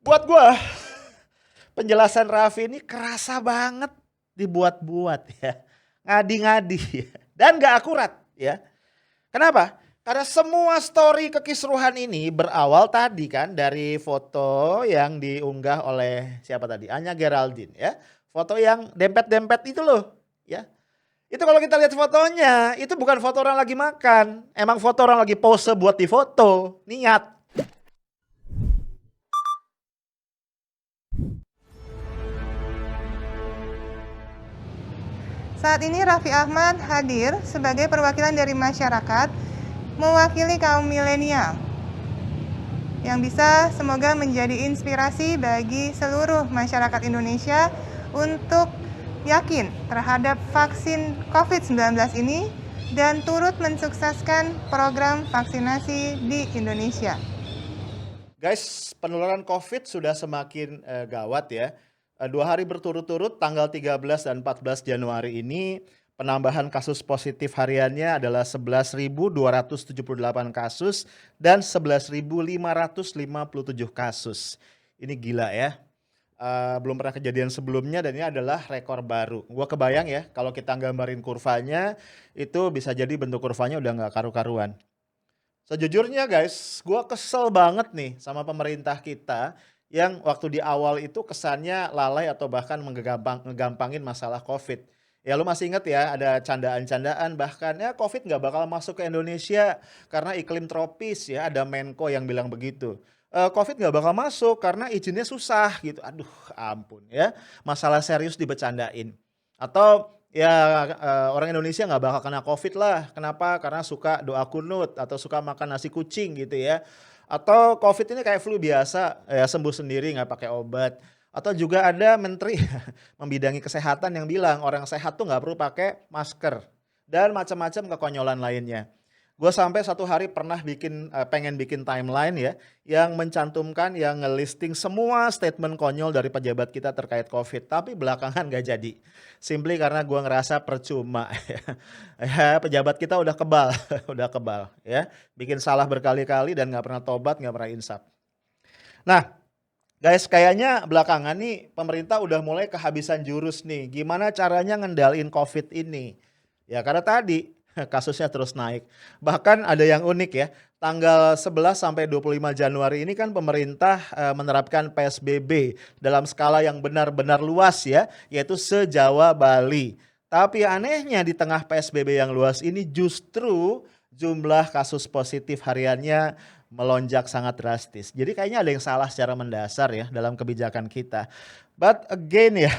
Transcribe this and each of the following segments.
Buat gua, penjelasan Raffi ini kerasa banget dibuat-buat ya, ngadi-ngadi ya, dan gak akurat ya. Kenapa? Karena semua story kekisruhan ini berawal tadi kan dari foto yang diunggah oleh siapa tadi? Anya Geraldine ya. Foto yang dempet-dempet itu loh ya. Itu kalau kita lihat fotonya, itu bukan foto orang lagi makan. Emang foto orang lagi pose buat difoto, niat. Saat ini Raffi Ahmad hadir sebagai perwakilan dari masyarakat mewakili kaum milenial yang bisa semoga menjadi inspirasi bagi seluruh masyarakat Indonesia untuk yakin terhadap vaksin COVID-19 ini dan turut mensukseskan program vaksinasi di Indonesia. Guys, penularan COVID sudah semakin gawat ya. 2 hari berturut-turut tanggal 13 dan 14 Januari ini penambahan kasus positif hariannya adalah 11.278 kasus dan 11.557 kasus. Ini gila ya. Belum pernah kejadian sebelumnya dan ini adalah rekor baru. Gua kebayang ya kalau kita gambarin kurvanya itu bisa jadi bentuk kurvanya udah nggak karu-karuan. Sejujurnya guys, gua kesel banget nih sama pemerintah kita yang waktu di awal itu kesannya lalai atau bahkan ngegampangin masalah COVID. Ya lu masih inget ya ada candaan-candaan bahkan ya COVID nggak bakal masuk ke Indonesia karena iklim tropis ya ada Menko yang bilang begitu. COVID nggak bakal masuk karena izinnya susah gitu. Aduh ampun ya, masalah serius dibecandain. Atau ya orang Indonesia nggak bakal kena COVID lah. Kenapa? Karena suka doa kunut atau suka makan nasi kucing gitu ya. Atau COVID ini kayak flu biasa, ya sembuh sendiri nggak pakai obat. Atau juga ada menteri membidangi kesehatan yang bilang orang sehat tuh nggak perlu pakai masker. Dan macam-macam kekonyolan lainnya. Gue sampai satu hari pernah pengen bikin timeline ya, yang mencantumkan, yang ngelisting semua statement konyol dari pejabat kita terkait COVID. Tapi belakangan gak jadi. Simply karena gue ngerasa percuma. Ya, pejabat kita udah kebal, udah kebal ya. Bikin salah berkali-kali dan gak pernah tobat, gak pernah insaf. Nah, guys, kayaknya belakangan nih pemerintah udah mulai kehabisan jurus nih. Gimana caranya ngendalin COVID ini? Ya karena tadi kasusnya terus naik. Bahkan ada yang unik ya. Tanggal 11 sampai 25 Januari ini kan pemerintah menerapkan PSBB dalam skala yang benar-benar luas ya, yaitu se-Jawa Bali. Tapi anehnya di tengah PSBB yang luas ini justru jumlah kasus positif hariannya melonjak sangat drastis. Jadi kayaknya ada yang salah secara mendasar ya dalam kebijakan kita. But again ya,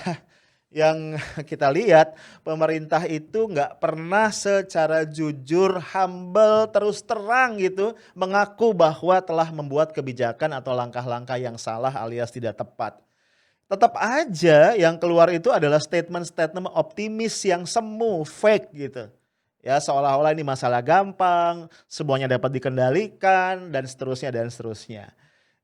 yang kita lihat pemerintah itu nggak pernah secara jujur, humble, terus terang gitu mengaku bahwa telah membuat kebijakan atau langkah-langkah yang salah alias tidak tepat. Tetap aja yang keluar itu adalah statement-statement optimis yang semu, fake gitu. Ya seolah-olah ini masalah gampang, semuanya dapat dikendalikan dan seterusnya dan seterusnya.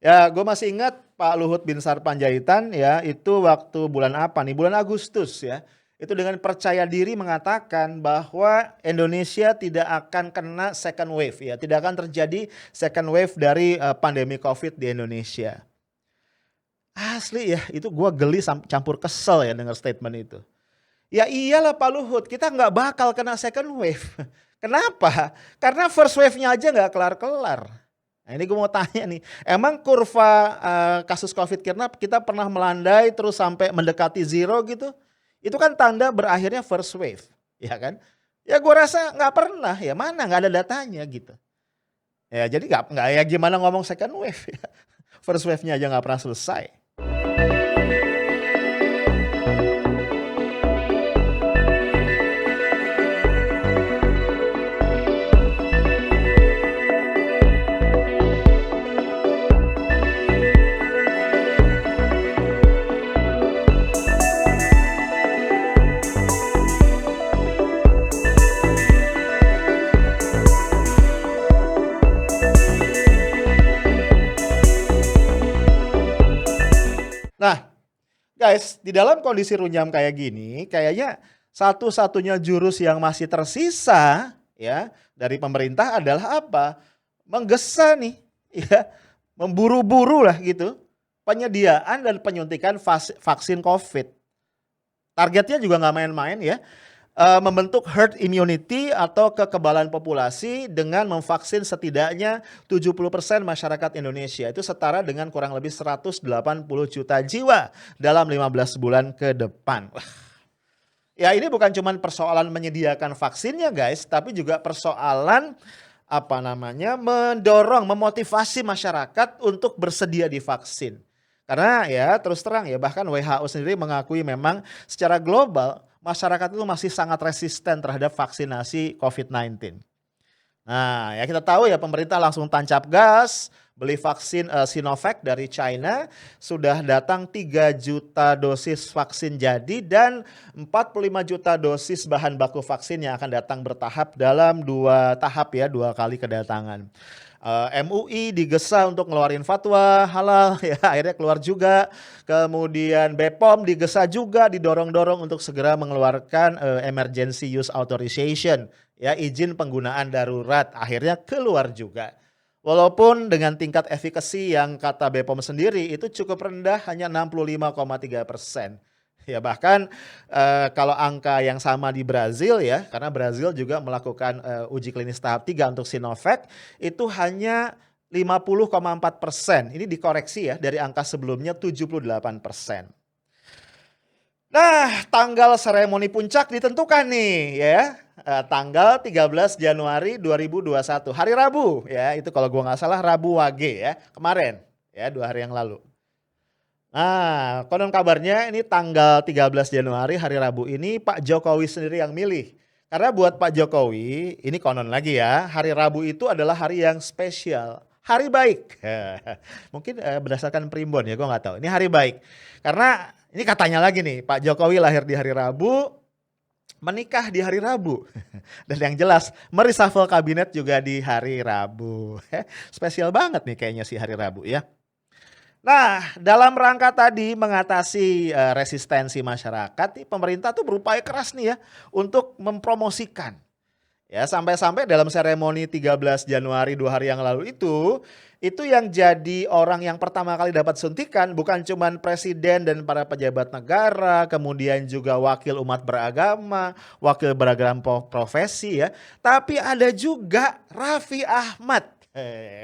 Ya, gue masih ingat Pak Luhut Binsar Panjaitan ya, itu waktu bulan apa nih? Bulan Agustus ya. Itu dengan percaya diri mengatakan bahwa Indonesia tidak akan kena second wave ya, tidak akan terjadi second wave dari pandemi Covid di Indonesia. Asli ya, itu gue geli campur kesel ya dengar statement itu. Ya iyalah Pak Luhut, kita nggak bakal kena second wave. Kenapa? Karena first wave-nya aja nggak kelar-kelar. Nah ini gue mau tanya nih, emang kurva kasus COVID kita pernah melandai terus sampai mendekati zero gitu? Itu kan tanda berakhirnya first wave, ya kan? Ya gue rasa nggak pernah, ya mana nggak ada datanya gitu. Ya jadi nggak ya gimana ngomong second wave ya. First wave-nya aja nggak pernah selesai. Nah, guys, di dalam kondisi runyam kayak gini, kayaknya satu-satunya jurus yang masih tersisa ya dari pemerintah adalah apa? Menggesa nih, ya, memburu-buru lah gitu. penyediaan dan penyuntikan vaksin COVID. Targetnya juga nggak main-main ya, membentuk herd immunity atau kekebalan populasi dengan memvaksin setidaknya 70% masyarakat Indonesia. Itu setara dengan kurang lebih 180 juta jiwa dalam 15 bulan ke depan. Ya ini bukan cuma persoalan menyediakan vaksinnya guys, tapi juga persoalan mendorong, memotivasi masyarakat untuk bersedia divaksin. Karena ya terus terang ya, bahkan WHO sendiri mengakui memang secara global masyarakat itu masih sangat resisten terhadap vaksinasi COVID-19. Nah ya kita tahu ya, pemerintah langsung tancap gas beli vaksin Sinovac dari China. Sudah datang 3 juta dosis vaksin jadi dan 45 juta dosis bahan baku vaksin yang akan datang bertahap dalam 2 tahap ya, 2 kali kedatangan. MUI digesa untuk ngeluarin fatwa halal ya, akhirnya keluar juga. Kemudian BPOM digesa juga, didorong-dorong untuk segera mengeluarkan emergency use authorization ya, izin penggunaan darurat, akhirnya keluar juga. Walaupun dengan tingkat efikasi yang kata BPOM sendiri itu cukup rendah, hanya 65,3%. Ya bahkan kalau angka yang sama di Brazil ya, karena Brazil juga melakukan uji klinis tahap 3 untuk Sinovac, itu hanya 50,4%. Ini dikoreksi ya dari angka sebelumnya 78%. Nah, tanggal seremoni puncak ditentukan nih ya. Tanggal 13 Januari 2021, hari Rabu ya. Itu kalau gua nggak salah Rabu Wage ya, kemarin ya, 2 hari yang lalu. Nah, konon kabarnya ini tanggal 13 Januari hari Rabu ini Pak Jokowi sendiri yang milih. Karena buat Pak Jokowi, ini konon lagi ya, hari Rabu itu adalah hari yang spesial. Hari baik. Mungkin berdasarkan primbon ya, gue nggak tahu. Ini hari baik. Karena ini katanya lagi nih, Pak Jokowi lahir di hari Rabu, menikah di hari Rabu. Dan yang jelas, mereshuffle kabinet juga di hari Rabu. Spesial banget nih kayaknya sih hari Rabu ya. Nah, dalam rangka tadi mengatasi resistensi masyarakat, pemerintah tuh berupaya keras nih ya untuk mempromosikan. Ya, sampai-sampai dalam seremoni 13 Januari 2 hari yang lalu itu yang jadi orang yang pertama kali dapat suntikan bukan cuman presiden dan para pejabat negara, kemudian juga wakil umat beragama, wakil beragam profesi ya, tapi ada juga Raffi Ahmad.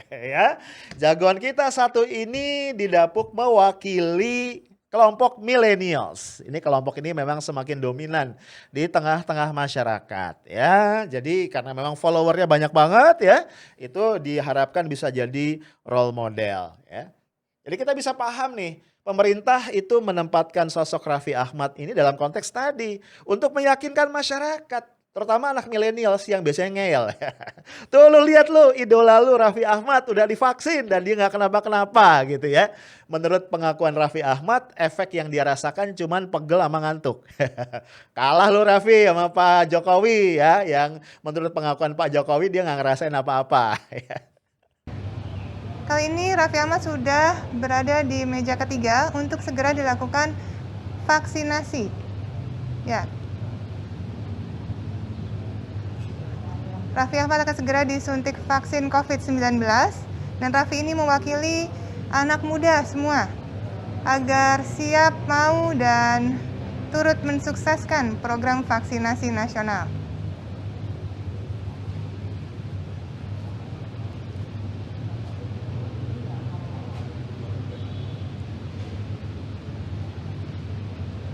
Ya, jagoan kita satu ini didapuk mewakili kelompok millennials. Ini kelompok ini memang semakin dominan di tengah-tengah masyarakat ya. Jadi karena memang followernya banyak banget ya, itu diharapkan bisa jadi role model ya. Jadi kita bisa paham nih, pemerintah itu menempatkan sosok Raffi Ahmad ini dalam konteks tadi untuk meyakinkan masyarakat. Terutama anak milenial yang biasanya ngeyel. Tuh lu lihat lu, idola lu Raffi Ahmad udah divaksin dan dia nggak kenapa-kenapa gitu ya. Menurut pengakuan Raffi Ahmad, efek yang dia rasakan cuman pegel sama ngantuk. Kalah lu Raffi sama Pak Jokowi ya, yang menurut pengakuan Pak Jokowi dia nggak ngerasain apa-apa. Kali ini Raffi Ahmad sudah berada di meja ketiga untuk segera dilakukan vaksinasi. Ya. Raffi Ahmad akan segera disuntik vaksin COVID-19 dan Raffi ini mewakili anak muda semua agar siap, mau, dan turut mensukseskan program vaksinasi nasional.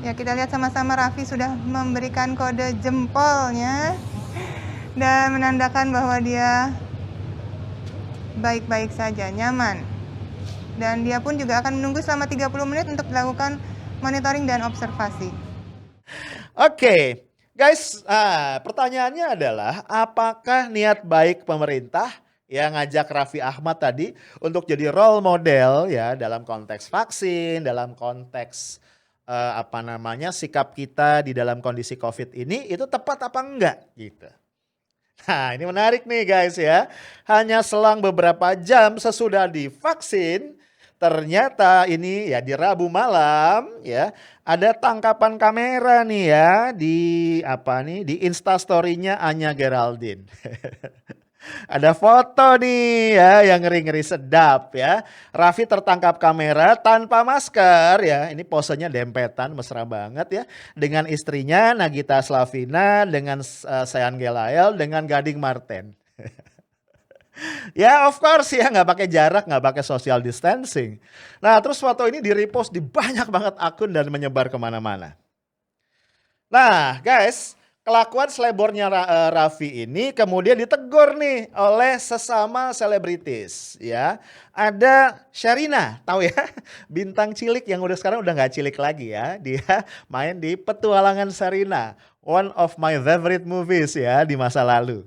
Ya, kita lihat sama-sama Raffi sudah memberikan kode jempolnya dan menandakan bahwa dia baik-baik saja, nyaman. Dan dia pun juga akan menunggu selama 30 menit untuk dilakukan monitoring dan observasi. Oke, guys, pertanyaannya adalah apakah niat baik pemerintah yang ngajak Raffi Ahmad tadi untuk jadi role model ya dalam konteks vaksin, dalam konteks sikap kita di dalam kondisi COVID ini itu tepat apa enggak gitu. Nah ini menarik nih guys ya, hanya selang beberapa jam sesudah divaksin, ternyata ini ya di Rabu malam ya, ada tangkapan kamera nih ya di di Instastory-nya Anya Geraldine. Ada foto nih ya yang ngeri-ngeri sedap ya. Raffi tertangkap kamera tanpa masker ya. Ini posenya dempetan mesra banget ya. Dengan istrinya Nagita Slavina, dengan Sean Gelael, dengan Gading Marten. Ya of course ya, nggak pakai jarak, nggak pakai social distancing. Nah terus foto ini di-repost di banyak banget akun dan menyebar kemana-mana. Nah guys, kelakuan selebornya Raffi ini kemudian ditegur nih oleh sesama selebritis ya. Ada Sherina, tahu ya, bintang cilik yang sekarang udah nggak cilik lagi ya. Dia main di Petualangan Sherina, one of my favorite movies ya di masa lalu.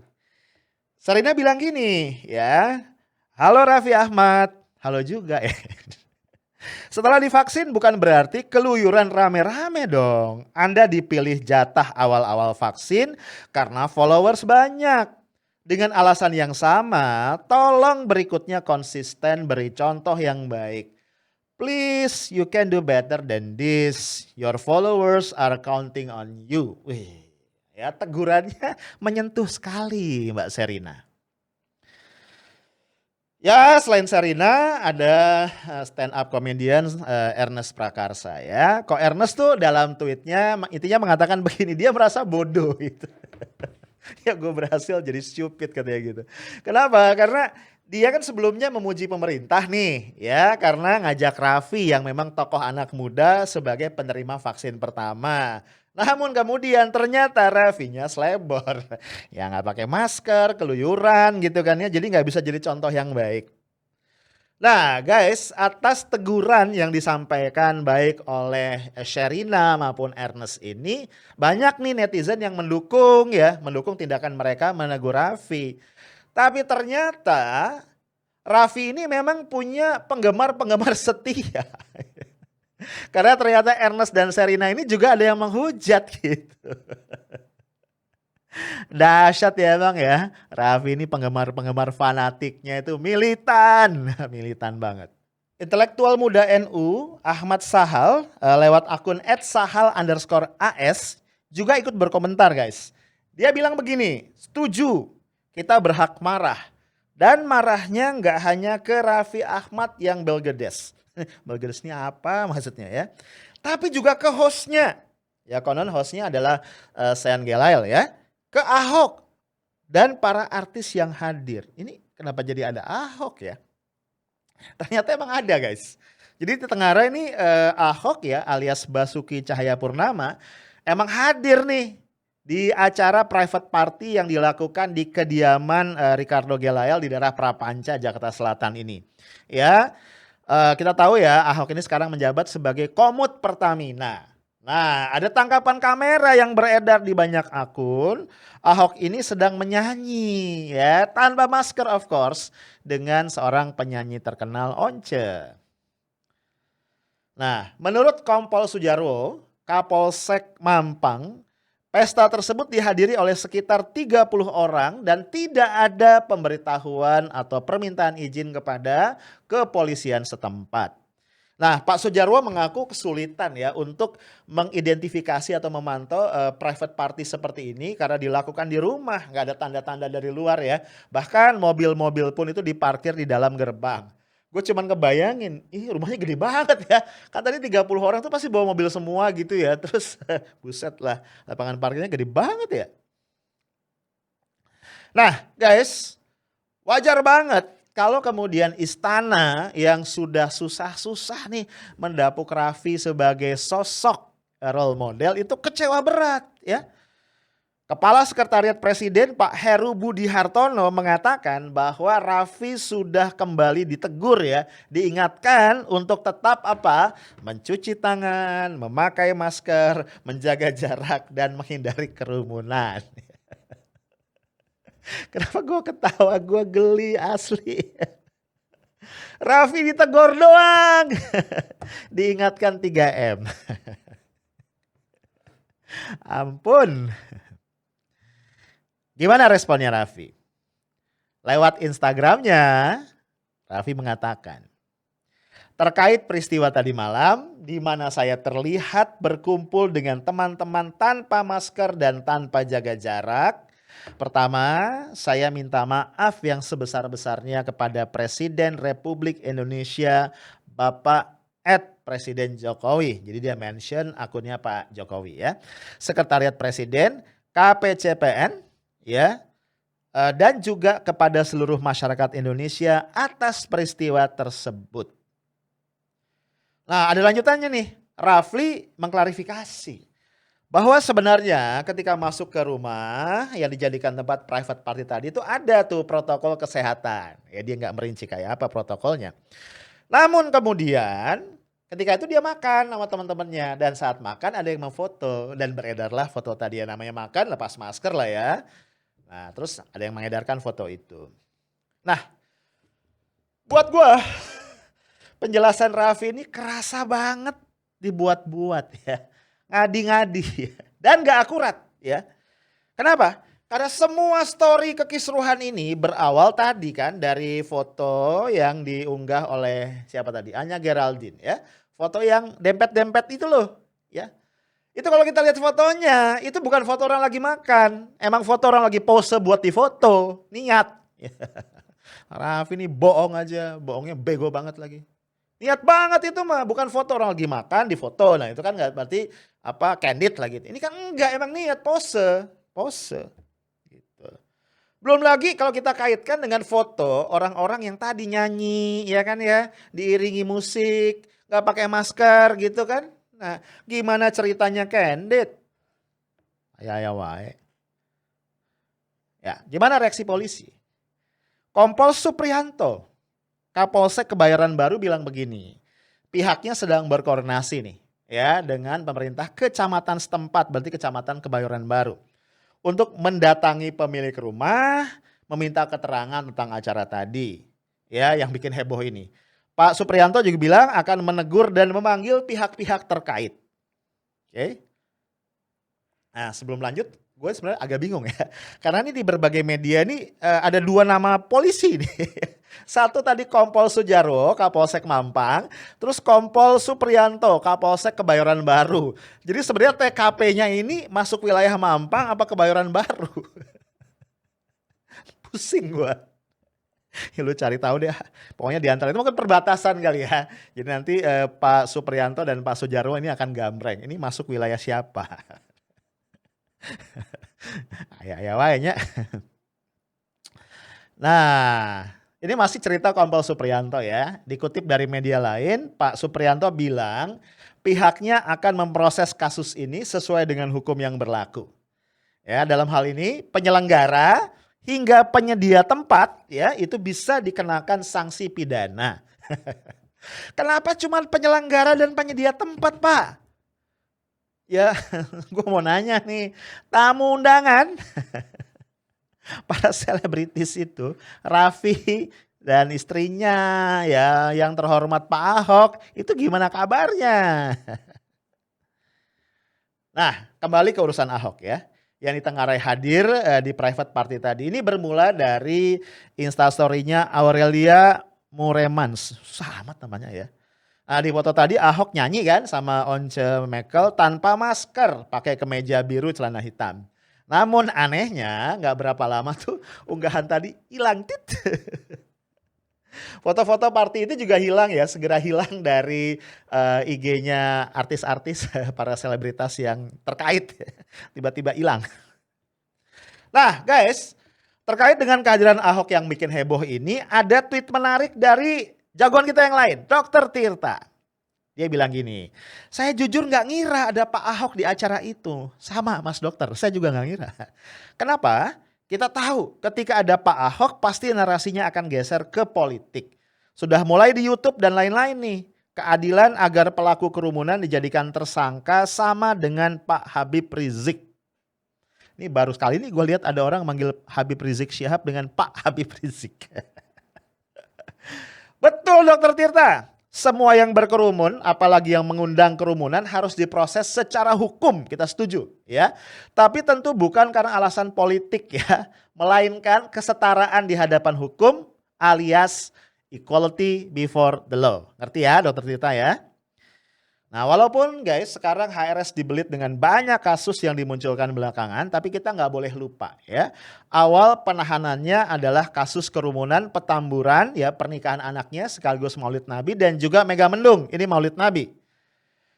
Sherina bilang gini ya, halo Raffi Ahmad, halo juga ya. Setelah divaksin bukan berarti keluyuran rame-rame dong. Anda dipilih jatah awal-awal vaksin karena followers banyak. Dengan alasan yang sama, tolong berikutnya konsisten beri contoh yang baik. Please, you can do better than this. Your followers are counting on you. Wih, ya tegurannya menyentuh sekali Mbak Sherina. Ya selain Sherina ada stand up comedian Ernest Prakarsa ya. Kok Ernest tuh dalam tweetnya intinya mengatakan begini, dia merasa bodoh gitu. Ya gue berhasil jadi stupid katanya gitu. Kenapa? Karena dia kan sebelumnya memuji pemerintah nih ya, karena ngajak Raffi yang memang tokoh anak muda sebagai penerima vaksin pertama. Namun kemudian ternyata Raffinya selebor, ya nggak pakai masker, keluyuran gitu kan ya, jadi nggak bisa jadi contoh yang baik. Nah guys, atas teguran yang disampaikan baik oleh Sherina maupun Ernest ini, banyak nih netizen yang mendukung ya, mendukung tindakan mereka menegur Raffi. Tapi ternyata Raffi ini memang punya penggemar-penggemar setia. Karena ternyata Ernest dan Sherina ini juga ada yang menghujat gitu. Dahsyat ya bang ya. Raffi ini penggemar-penggemar fanatiknya itu militan. Militan banget. Intelektual muda NU Ahmad Sahal lewat akun @sahal_as juga ikut berkomentar guys. Dia bilang begini, setuju kita berhak marah. Dan marahnya nggak hanya ke Raffi Ahmad yang belgedes. Belgedes ini apa maksudnya ya. Tapi juga ke hostnya. Ya konon hostnya adalah Sean Gelael ya. Ke Ahok dan para artis yang hadir. Ini kenapa jadi ada Ahok ya? Ternyata emang ada guys. Jadi di Tenggara ini Ahok ya alias Basuki Cahayapurnama emang hadir nih di acara private party yang dilakukan di kediaman Ricardo Gelael di daerah Prapanca, Jakarta Selatan ini. Ya, kita tahu ya Ahok ini sekarang menjabat sebagai Komut Pertamina. Nah, ada tangkapan kamera yang beredar di banyak akun. Ahok ini sedang menyanyi ya, tanpa masker of course, dengan seorang penyanyi terkenal Once. Nah, menurut Kompol Sujarwo, Kapolsek Mampang, pesta tersebut dihadiri oleh sekitar 30 orang dan tidak ada pemberitahuan atau permintaan izin kepada kepolisian setempat. Nah, Pak Sujarwo mengaku kesulitan ya untuk mengidentifikasi atau memantau private party seperti ini karena dilakukan di rumah, nggak ada tanda-tanda dari luar ya. Bahkan mobil-mobil pun itu diparkir di dalam gerbang. Gue cuman kebayangin, ih rumahnya gede banget ya. Kan tadi 30 orang tuh pasti bawa mobil semua gitu ya. Terus buset lah, lapangan parkirnya gede banget ya. Nah guys, wajar banget kalau kemudian istana yang sudah susah-susah nih mendapuk Raffi sebagai sosok role model itu kecewa berat ya. Kepala Sekretariat Presiden Pak Heru Budi Hartono mengatakan bahwa Raffi sudah kembali ditegur ya, diingatkan untuk tetap apa? Mencuci tangan, memakai masker, menjaga jarak dan menghindari kerumunan. Kenapa gue ketawa, gue geli asli. Raffi ditegur doang. Diingatkan 3M. Ampun. Gimana responnya Raffi? Lewat Instagramnya, Raffi mengatakan, terkait peristiwa tadi malam di mana saya terlihat berkumpul dengan teman-teman tanpa masker dan tanpa jaga jarak, Pertama, saya minta maaf yang sebesar-besarnya kepada Presiden Republik Indonesia Bapak Presiden Jokowi. Jadi dia mention akunnya Pak Jokowi ya. Sekretariat Presiden, KPCPN ya, dan juga kepada seluruh masyarakat Indonesia atas peristiwa tersebut. Nah, ada lanjutannya nih. Rafli mengklarifikasi bahwa sebenarnya ketika masuk ke rumah yang dijadikan tempat private party tadi itu ada tuh protokol kesehatan. Ya dia nggak merinci kayak apa protokolnya. Namun kemudian ketika itu dia makan sama teman-temannya dan saat makan ada yang memfoto dan beredarlah foto tadi, ya namanya makan lepas masker lah ya. Nah terus ada yang mengedarkan foto itu. Nah buat gua penjelasan Raffi ini kerasa banget dibuat-buat ya. Ngadi-ngadi dan gak akurat ya. Kenapa? Karena semua story kekisruhan ini berawal tadi kan dari foto yang diunggah oleh siapa tadi? Anya Geraldine ya. Foto yang dempet-dempet itu loh ya. Itu kalau kita lihat fotonya itu bukan foto orang lagi makan. Emang foto orang lagi pose buat difoto. Niat. Raffi ini bohong aja. Bohongnya bego banget lagi. Niat banget itu mah, bukan foto orang lagi makan di foto. Nah itu kan nggak berarti apa candid lah gitu. Ini kan enggak, emang niat pose gitu. Belum lagi kalau kita kaitkan dengan foto orang-orang yang tadi nyanyi ya kan ya, diiringi musik, nggak pakai masker gitu kan. Nah gimana ceritanya candid? Ya wae. Ya gimana reaksi polisi? Kompol Supriyanto, Kapolsek Kebayoran Baru bilang begini, pihaknya sedang berkoordinasi nih ya dengan pemerintah kecamatan setempat, berarti kecamatan Kebayoran Baru, untuk mendatangi pemilik rumah, meminta keterangan tentang acara tadi ya yang bikin heboh ini. Pak Supriyanto juga bilang akan menegur dan memanggil pihak-pihak terkait. Oke. Nah sebelum lanjut, gue sebenarnya agak bingung ya. Karena ini di berbagai media nih ada dua nama polisi nih. Satu tadi Kompol Sujarwo, Kapolsek Mampang. Terus Kompol Supriyanto, Kapolsek Kebayoran Baru. Jadi sebenarnya TKP-nya ini masuk wilayah Mampang apa Kebayoran Baru? Pusing gue. Ya lu cari tahu deh. Pokoknya di antara itu mungkin perbatasan kali ya. Jadi nanti Pak Supriyanto dan Pak Sujarwo ini akan gambreng. Ini masuk wilayah siapa? Ya wanya. Nah, ini masih cerita Kompol Supriyanto ya. Dikutip dari media lain, Pak Supriyanto bilang pihaknya akan memproses kasus ini sesuai dengan hukum yang berlaku. Ya, dalam hal ini penyelenggara hingga penyedia tempat ya itu bisa dikenakan sanksi pidana. Kenapa cuma penyelenggara dan penyedia tempat, Pak? Ya, gue mau nanya nih, tamu undangan para selebritis itu, Raffi dan istrinya ya yang terhormat Pak Ahok, itu gimana kabarnya? Nah, kembali ke urusan Ahok ya. Yang ditengarai hadir di private party tadi ini bermula dari instastory-nya Aurelia Muremans. Susah amat namanya ya. Nah, di foto tadi Ahok nyanyi kan sama Once Mekel tanpa masker, pakai kemeja biru celana hitam. Namun anehnya nggak berapa lama tuh unggahan tadi hilang tit. Foto-foto party itu juga hilang ya, segera hilang dari IG-nya artis-artis para selebritas yang terkait. Tiba-tiba hilang. Nah guys, terkait dengan kehadiran Ahok yang bikin heboh ini, ada tweet menarik dari jagoan kita yang lain, Dr. Tirta. Dia bilang gini, saya jujur gak ngira ada Pak Ahok di acara itu. Sama Mas Dokter, saya juga gak ngira. Kenapa? Kita tahu ketika ada Pak Ahok pasti narasinya akan geser ke politik. Sudah mulai di YouTube dan lain-lain nih. Keadilan agar pelaku kerumunan dijadikan tersangka sama dengan Pak Habib Rizik. Ini baru sekali ini gue lihat ada orang manggil Habib Rizik Syihab dengan Pak Habib Rizik. Betul Dr. Tirta. Semua yang berkerumun, apalagi yang mengundang kerumunan harus diproses secara hukum, kita setuju ya. Tapi tentu bukan karena alasan politik ya, melainkan kesetaraan di hadapan hukum alias equality before the law. Ngerti ya Dr. Tirta ya? Nah, walaupun guys sekarang HRS dibelit dengan banyak kasus yang dimunculkan belakangan, tapi kita nggak boleh lupa ya. Awal penahanannya adalah kasus kerumunan petamburan ya, pernikahan anaknya sekaligus Maulid Nabi dan juga Mega Mendung. Ini Maulid Nabi.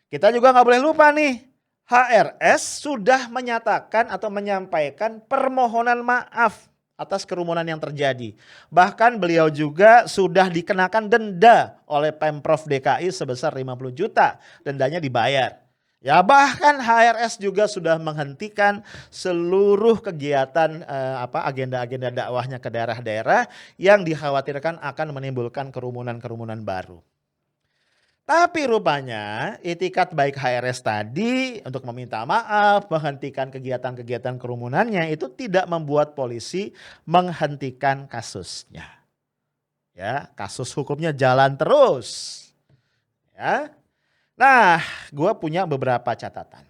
Kita juga nggak boleh lupa nih, HRS sudah menyatakan atau menyampaikan permohonan maaf atas kerumunan yang terjadi. Bahkan beliau juga sudah dikenakan denda oleh Pemprov DKI sebesar 50 juta. Dendanya dibayar. Ya, bahkan HRS juga sudah menghentikan seluruh kegiatan agenda-agenda dakwahnya ke daerah-daerah yang dikhawatirkan akan menimbulkan kerumunan-kerumunan baru. Tapi rupanya itikat baik HRS tadi untuk meminta maaf, menghentikan kegiatan-kegiatan kerumunannya itu tidak membuat polisi menghentikan kasusnya. Ya, kasus hukumnya jalan terus. Ya. Nah, gue punya beberapa catatan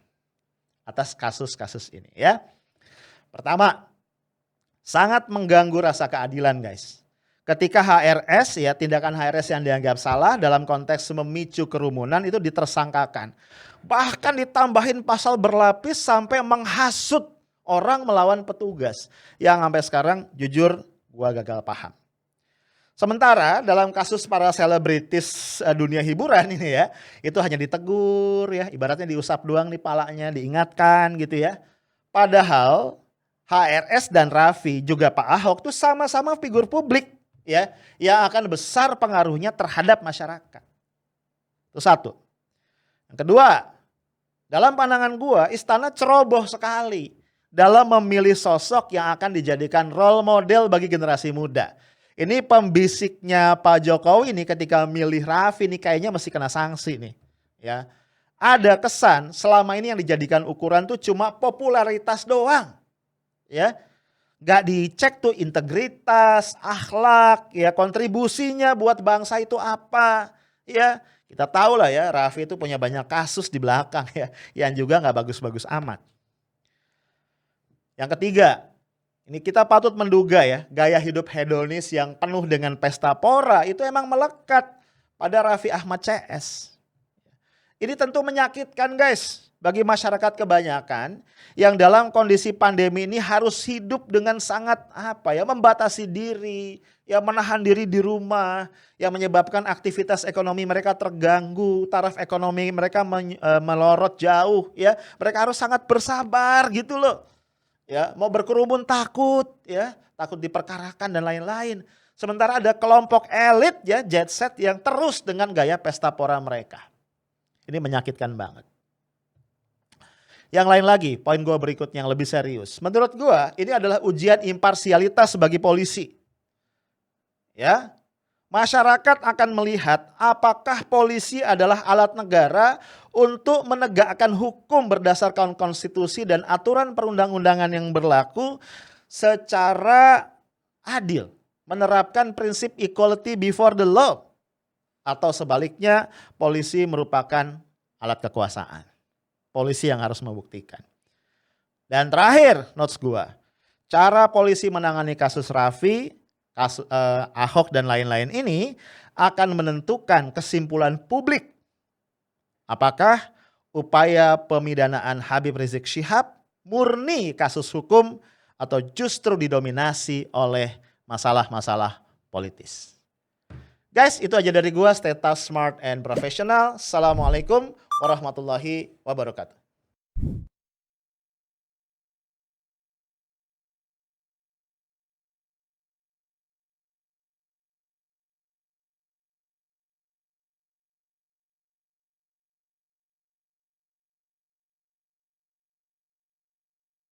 atas kasus-kasus ini ya. Pertama, sangat mengganggu rasa keadilan guys. Ketika HRS ya, tindakan HRS yang dianggap salah dalam konteks memicu kerumunan itu ditersangkakan. Bahkan ditambahin pasal berlapis sampai menghasut orang melawan petugas. Yang sampai sekarang jujur gua gagal paham. Sementara dalam kasus para selebritis dunia hiburan ini ya, itu hanya ditegur ya, ibaratnya diusap doang nih palanya, diingatkan gitu ya. Padahal HRS dan Raffi juga Pak Ahok tuh sama-sama figur publik ya, yang akan besar pengaruhnya terhadap masyarakat. Itu satu. Yang kedua, dalam pandangan gua istana ceroboh sekali dalam memilih sosok yang akan dijadikan role model bagi generasi muda. Ini pembisiknya Pak Jokowi nih ketika milih Raffi nih kayaknya mesti kena sanksi nih. Ya. Ada kesan selama ini yang dijadikan ukuran tuh cuma popularitas doang. Ya. Gak dicek tuh integritas, akhlak, ya kontribusinya buat bangsa itu apa. Ya, kita tahu lah ya Raffi itu punya banyak kasus di belakang ya, yang juga gak bagus-bagus amat. Yang ketiga, ini kita patut menduga ya, gaya hidup hedonis yang penuh dengan pesta pora itu emang melekat pada Raffi Ahmad CS. Ini tentu menyakitkan guys. Bagi masyarakat kebanyakan yang dalam kondisi pandemi ini harus hidup dengan sangat membatasi diri, ya menahan diri di rumah, yang menyebabkan aktivitas ekonomi mereka terganggu, taraf ekonomi mereka melorot jauh, ya. Mereka harus sangat bersabar gitu loh. Ya, mau berkerumun takut, ya, takut diperkarakan dan lain-lain. Sementara ada kelompok elit ya, jet set yang terus dengan gaya pesta pora mereka. Ini menyakitkan banget. Yang lain lagi, poin gue berikutnya yang lebih serius. Menurut gue ini adalah ujian imparsialitas bagi polisi. Ya, masyarakat akan melihat apakah polisi adalah alat negara untuk menegakkan hukum berdasarkan konstitusi dan aturan perundang-undangan yang berlaku secara adil. Menerapkan prinsip equality before the law. Atau sebaliknya polisi merupakan alat kekuasaan. Polisi yang harus membuktikan. Dan terakhir notes gua, cara polisi menangani kasus Raffi, kasus Ahok dan lain-lain ini akan menentukan kesimpulan publik. Apakah upaya pemidanaan Habib Rizik Syihab murni kasus hukum atau justru didominasi oleh masalah-masalah politis. Guys, itu aja dari gua. Stay tough, smart, and professional. Assalamualaikum warahmatullahi wabarakatuh.